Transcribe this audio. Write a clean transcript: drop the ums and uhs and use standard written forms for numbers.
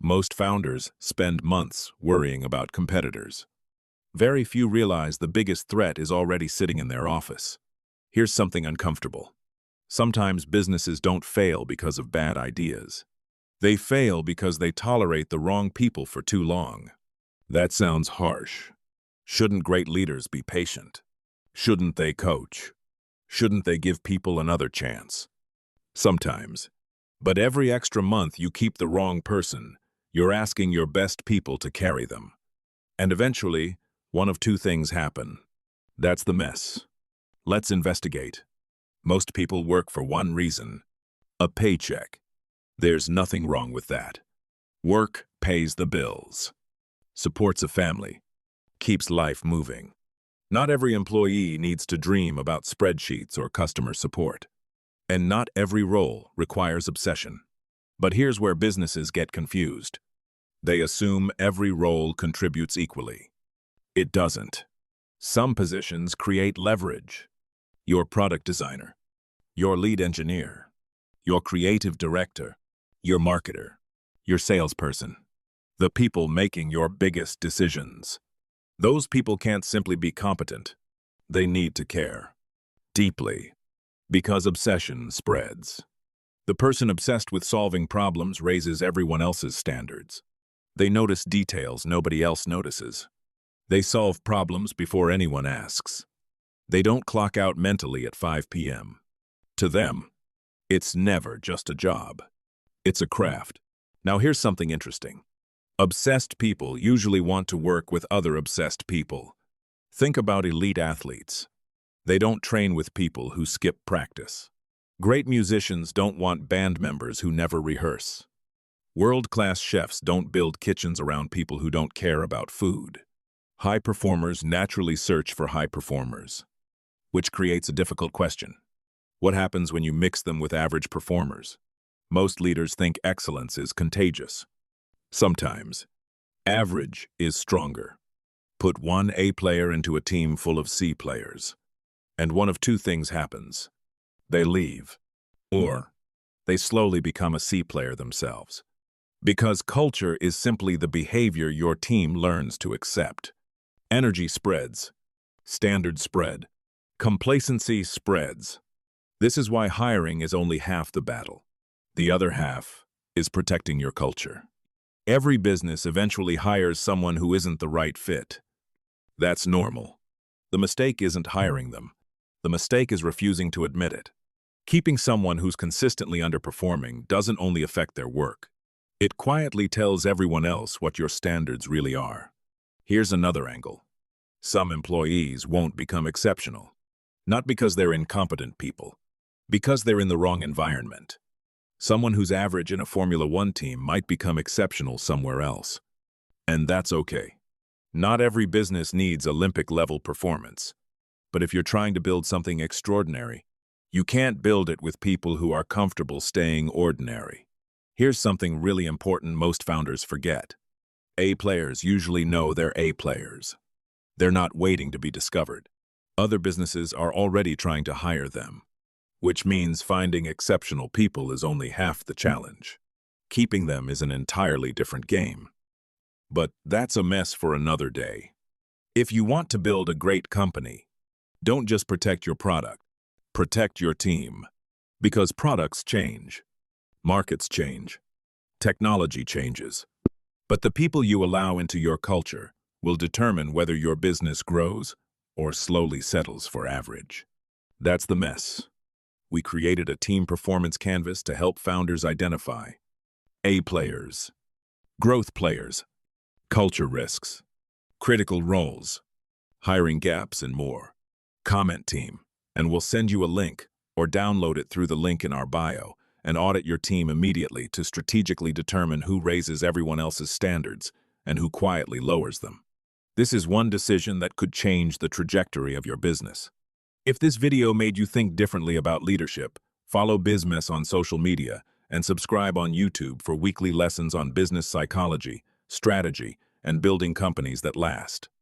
Most founders spend months worrying about competitors. Very few realize the biggest threat is already sitting in their office. Here's something uncomfortable. Sometimes businesses don't fail because of bad ideas. They fail because they tolerate the wrong people for too long. That sounds harsh. Shouldn't great leaders be patient? Shouldn't they coach? Shouldn't they give people another chance? Sometimes. But every extra month you keep the wrong person, you're asking your best people to carry them. And eventually, one of two things happen. That's the mess. Let's investigate. Most people work for one reason: a paycheck. There's nothing wrong with that. Work pays the bills, supports a family, keeps life moving. Not every employee needs to dream about spreadsheets or customer support. And not every role requires obsession. But here's where businesses get confused. They assume every role contributes equally. It doesn't. Some positions create leverage. Your product designer, your lead engineer, your creative director, your marketer, your salesperson, the people making your biggest decisions. Those people can't simply be competent. They need to care. Deeply. Because obsession spreads. The person obsessed with solving problems raises everyone else's standards. They notice details nobody else notices. They solve problems before anyone asks. They don't clock out mentally at 5 p.m. To them, it's never just a job. It's a craft. Now here's something interesting. Obsessed people usually want to work with other obsessed people. Think about elite athletes. They don't train with people who skip practice. Great musicians don't want band members who never rehearse. World-class chefs don't build kitchens around people who don't care about food. High performers naturally search for high performers, which creates a difficult question. What happens when you mix them with average performers? Most leaders think excellence is contagious. Sometimes, average is stronger. Put one A player into a team full of C players, and one of two things happens. They leave, or they slowly become a C player themselves. Because culture is simply the behavior your team learns to accept. Energy spreads. Standards spread. Complacency spreads. This is why hiring is only half the battle. The other half is protecting your culture. Every business eventually hires someone who isn't the right fit. That's normal. The mistake isn't hiring them. The mistake is refusing to admit it. Keeping someone who's consistently underperforming doesn't only affect their work. It quietly tells everyone else what your standards really are. Here's another angle. Some employees won't become exceptional. Not because they're incompetent people, because they're in the wrong environment. Someone who's average in a Formula One team might become exceptional somewhere else. And that's okay. Not every business needs Olympic-level performance. But if you're trying to build something extraordinary, you can't build it with people who are comfortable staying ordinary. Here's something really important most founders forget. A players usually know they're A players. They're not waiting to be discovered. Other businesses are already trying to hire them. Which means finding exceptional people is only half the challenge. Keeping them is an entirely different game. But that's a mess for another day. If you want to build a great company, don't just protect your product, protect your team. Because products change, markets change, technology changes. But the people you allow into your culture will determine whether your business grows or slowly settles for average. That's the mess. We created a team performance canvas to help founders identify A players, growth players, culture risks, critical roles, hiring gaps, and more. Comment team, and we'll send you a link or download it through the link in our bio and audit your team immediately to strategically determine who raises everyone else's standards and who quietly lowers them. This is one decision that could change the trajectory of your business. If this video made you think differently about leadership, follow Bizmess on social media and subscribe on YouTube for weekly lessons on business psychology, strategy, and building companies that last.